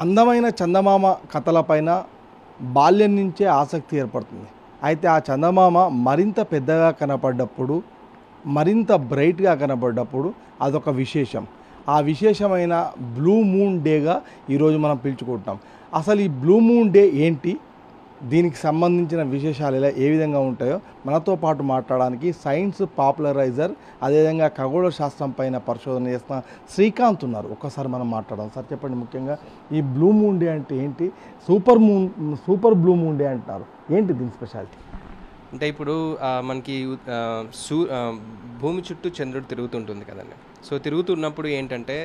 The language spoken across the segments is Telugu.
అందమైన చందమామ కథలపైన బాల్యం నుంచే ఆసక్తి ఏర్పడుతుంది. అయితే ఆ చందమామ మరింత పెద్దగా కనపడ్డప్పుడు, మరింత బ్రైట్గా కనపడ్డప్పుడు అదొక విశేషం. ఆ విశేషమైన బ్లూ మూన్ డేగా ఈరోజు మనం పిలుచుకుంటున్నాం. అసలు ఈ బ్లూ మూన్ డే ఏంటి, దీనికి సంబంధించిన విశేషాలు ఏ విధంగా ఉంటాయో మనతో పాటు మాట్లాడడానికి సైన్స్ పాపులరైజర్, అదేవిధంగా ఖగోళ శాస్త్రం పైన పరిశోధన చేస్తున్న శ్రీకాంత్ ఉన్నారు. ఒక్కసారి మనం మాట్లాడదాం. సార్ చెప్పండి, ముఖ్యంగా ఈ బ్లూ మూన్ డే అంటే ఏంటి? సూపర్ బ్లూ మూన్ డే అంటారు, ఏంటి దీని స్పెషాలిటీ? అంటే ఇప్పుడు మనకి భూమి చుట్టూ చంద్రుడు తిరుగుతుంటుంది కదండి. సో తిరుగుతున్నప్పుడు ఏంటంటే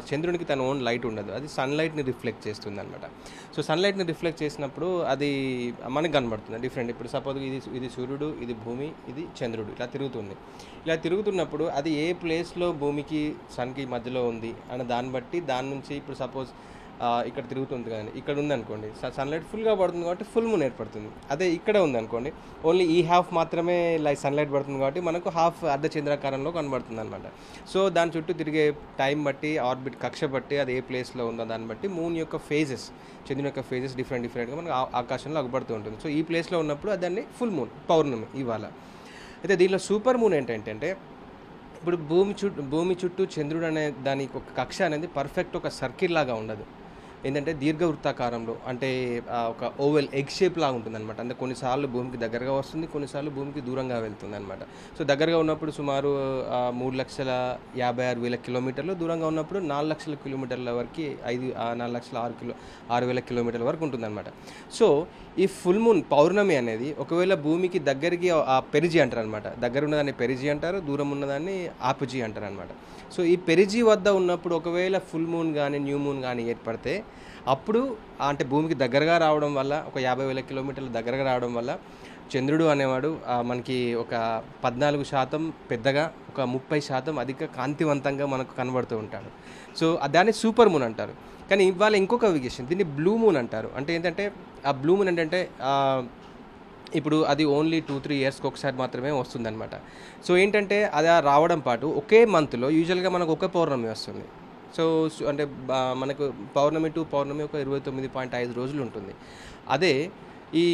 చంద్రునికి తన ఓన్ లైట్ ఉండదు, అది సన్లైట్ని రిఫ్లెక్ట్ చేస్తుంది అనమాట. సో సన్లైట్ని రిఫ్లెక్ట్ చేసినప్పుడు అది మనకు కనబడుతుంది డిఫరెంట్. ఇప్పుడు సపోజ్ ఇది సూర్యుడు, ఇది భూమి, ఇది చంద్రుడు, ఇలా తిరుగుతుంది. ఇలా తిరుగుతున్నప్పుడు అది ఏ ప్లేస్లో భూమికి సన్కి మధ్యలో ఉంది అన్న దాన్ని బట్టి, దాని నుంచి ఇప్పుడు సపోజ్ ఇక్కడ తిరుగుతుంది కదండి, ఇక్కడ ఉందనుకోండి సన్లైట్ ఫుల్గా పడుతుంది కాబట్టి ఫుల్ మూన్ ఏర్పడుతుంది. అదే ఇక్కడ ఉందనుకోండి, ఓన్లీ ఈ హాఫ్ మాత్రమే లైక్ సన్లైట్ పడుతుంది కాబట్టి మనకు హాఫ్ అర్ధచంద్రాకారంలో కనబడుతుంది అనమాట. సో దాని చుట్టూ తిరిగే టైం బట్టి, ఆర్బిట్ కక్ష బట్టి, అది ఏ ప్లేస్లో ఉందో దాన్ని బట్టి మూన్ యొక్క ఫేజెస్, చంద్రుని యొక్క ఫేజెస్ డిఫరెంట్గా మనకు ఆకాశంలో అగబడుతూ ఉంటుంది. సో ఈ ప్లేస్లో ఉన్నప్పుడు దాన్ని ఫుల్ మూన్, పౌర్ణమి ఇవాళ. అయితే దీనిలో సూపర్ మూన్ ఏంటంటే, ఇప్పుడు భూమి చుట్టూ చంద్రుడు అనే దానికి ఒక కక్ష అనేది పర్ఫెక్ట్ ఒక సర్కిల్ లాగా ఉండదు. ఏంటంటే దీర్ఘవృత్తాకారంలో, అంటే ఒక ఓవెల్ ఎగ్ షేప్ లాగా ఉంటుంది అనమాట. అంటే కొన్నిసార్లు భూమికి దగ్గరగా వస్తుంది, కొన్నిసార్రు భూమికి దూరంగా వెళ్తుంది అనమాట. సో దగ్గరగా ఉన్నప్పుడు సుమారు 3,56,000 కిలోమీటర్లు, దూరంగా ఉన్నప్పుడు 4,00,000 కిలోమీటర్ల వరకు 4,06,000 కిలోమీటర్ల వరకు ఉంటుంది అనమాట. సో ఈ ఫుల్ మూన్ పౌర్ణమి అనేది ఒకవేళ భూమికి దగ్గరికి పెరిజీ అంటారు అనమాట. దగ్గర ఉన్నదాన్ని పెరిజీ అంటారు, దూరం ఉన్నదాన్ని ఆపుజీ అంటారు అనమాట. సో ఈ పెరిజీ వద్ద ఉన్నప్పుడు ఒకవేళ ఫుల్ మూన్ కానీ న్యూ మూన్ కానీ ఏర్పడితే, అప్పుడు అంటే భూమికి దగ్గరగా రావడం వల్ల, ఒక 50,000 కిలోమీటర్ల దగ్గరగా రావడం వల్ల చంద్రుడు అనేవాడు మనకి ఒక 14% పెద్దగా, ఒక 30% అధిక కాంతివంతంగా మనకు కనబడుతూ ఉంటాడు. సో దాన్ని సూపర్ మూన్ అంటారు. కానీ ఇవాళ ఇంకొక విషయం, దీన్ని బ్లూ మూన్ అంటారు. అంటే ఏంటంటే ఆ బ్లూ మూన్ ఏంటంటే ఇప్పుడు అది ఓన్లీ 2-3 ఇయర్స్కి ఒకసారి మాత్రమే వస్తుందన్నమాట. సో ఏంటంటే అది రావడం పాటు ఒకే మంత్లో యూజువల్గా మనకు ఒక పౌర్ణమి వస్తుంది. సో అంటే మనకు పౌర్ణమి టు పౌర్ణమి ఒక 29.5 రోజులు ఉంటుంది. అదే ఈ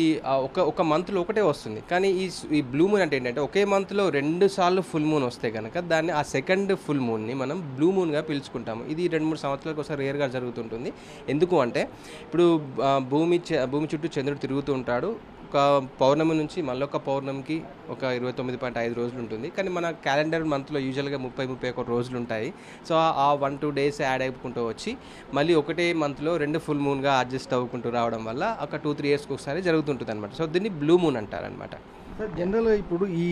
ఒక మంత్లో ఒకటే వస్తుంది. కానీ ఈ బ్లూ మూన్ అంటే ఏంటంటే, ఒకే మంత్లో 2 సార్లు ఫుల్ మూన్ వస్తే కనుక దాన్ని, ఆ సెకండ్ ఫుల్ మూన్ని మనం బ్లూ మూన్గా పిలుచుకుంటాము. ఇది 2-3 సంవత్సరాలకు ఒకసారి రేర్గా జరుగుతుంటుంది. ఎందుకు అంటే ఇప్పుడు భూమి చుట్టూ చంద్రుడు తిరుగుతూ ఉంటాడు. ఒక పౌర్ణమి నుంచి మళ్ళీ ఒక పౌర్ణమికి ఒక 29.5 రోజులు ఉంటుంది. కానీ మన క్యాలెండర్ మంత్లో యూజువల్గా 30-31 రోజులు ఉంటాయి. సో ఆ 1-2 డేస్ యాడ్ అయిపోకుంటూ వచ్చి మళ్ళీ ఒకటే మంత్లో 2 ఫుల్ మూన్గా అడ్జస్ట్ అవ్వకుంటూ రావడం వల్ల ఒక 2-3 ఇయర్స్కి ఒకసారి జరుగుతుంటుంది అనమాట. సో దీన్ని బ్లూ మూన్ అంటారనమాట. సార్ జనరల్గా ఇప్పుడు ఈ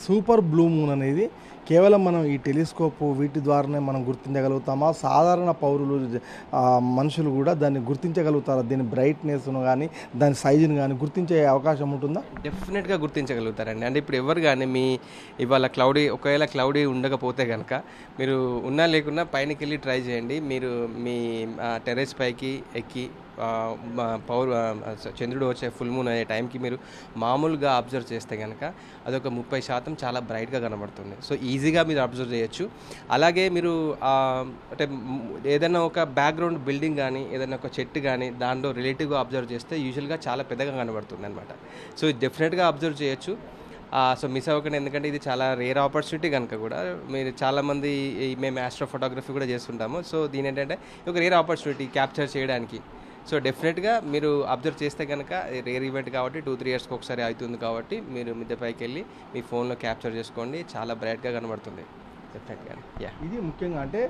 సూపర్ బ్లూ మూన్ అనేది కేవలం మనం ఈ టెలిస్కోప్ వీటి ద్వారానే మనం గుర్తించగలుగుతామా? సాధారణ పౌరులు, మనుషులు కూడా దాన్ని గుర్తించగలుగుతారా? దీని బ్రైట్నెస్ను కానీ, దాని సైజును కానీ గుర్తించే అవకాశం ఉంటుందా? డెఫినెట్గా గుర్తించగలుగుతారండి. అంటే ఇప్పుడు ఎవరు కానీ ఇవాళ ఒకవేళ క్లౌడీ ఉండకపోతే కనుక మీరు ఉన్నా లేకున్నా పైనకి వెళ్ళి ట్రై చేయండి. మీరు మీ టెర్రస్ పైకి ఎక్కి చంద్రుడు వచ్చే ఫుల్ మూన్ అనే టైంకి మీరు మామూలుగా అబ్జర్వ్ చేస్తే కనుక అదొక 30% చాలా బ్రైట్గా కనబడుతుంది. సో ఈజీగా మీరు అబ్జర్వ్ చేయొచ్చు. అలాగే మీరు అంటే ఏదైనా ఒక బ్యాక్గ్రౌండ్ బిల్డింగ్ కానీ, ఏదైనా ఒక చెట్టు కానీ దాంట్లో రిలేటివ్గా అబ్జర్వ్ చేస్తే యూజువల్గా చాలా పెద్దగా కనబడుతుంది అనమాట. సో డెఫినెట్గా అబ్జర్వ్ చేయొచ్చు. సో మిస్ అవ్వకండి, ఎందుకంటే ఇది చాలా రేర్ ఆపర్చునిటీ కనుక కూడా. మీరు చాలామంది మేము ఆస్ట్రో ఫోటోగ్రఫీ కూడా చేస్తుంటాము. సో దీని ఏంటంటే ఒక రేర్ ఆపర్చునిటీ క్యాప్చర్ చేయడానికి. సో డెఫినెట్గా మీరు అబ్జర్వ్ చేస్తే కనుక రేర్ ఈవెంట్ కాబట్టి 2-3 ఇయర్స్కి ఒకసారి అవుతుంది కాబట్టి మీరు మిద్దె పైకి వెళ్ళి మీ ఫోన్లో క్యాప్చర్ చేసుకోండి, చాలా బ్రైట్గా కనబడుతుంది డెఫినెట్గా. ఇది ముఖ్యంగా అంటే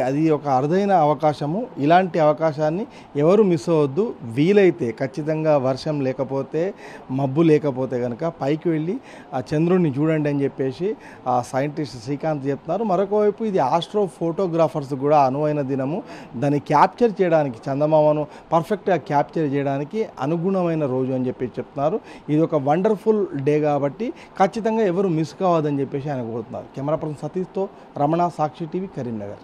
అది ఒక అరుదైన అవకాశము. ఇలాంటి అవకాశాన్ని ఎవరు మిస్ అవ్వద్దు. వీలైతే ఖచ్చితంగా వర్షం లేకపోతే, మబ్బు లేకపోతే కనుక పైకి వెళ్ళి ఆ చంద్రుడిని చూడండి అని చెప్పేసి సైంటిస్ట్ శ్రీకాంత్ చెప్తున్నారు. మరొక వైపు ఇది ఆస్ట్రో ఫోటోగ్రాఫర్స్ కూడా అనువైన దినము. దాన్ని క్యాప్చర్ చేయడానికి, చందమామను పర్ఫెక్ట్గా క్యాప్చర్ చేయడానికి అనుగుణమైన రోజు అని చెప్పి చెప్తున్నారు. ఇది ఒక వండర్ఫుల్ డే కాబట్టి ఖచ్చితంగా ఎవరు మిస్ కావద్దని చెప్పేసి ఆయన కోరుతున్నారు. కెమెరా పర్సన్ సతీష్తో రమణ, సాక్షి టీవీ, కరీంనగర్.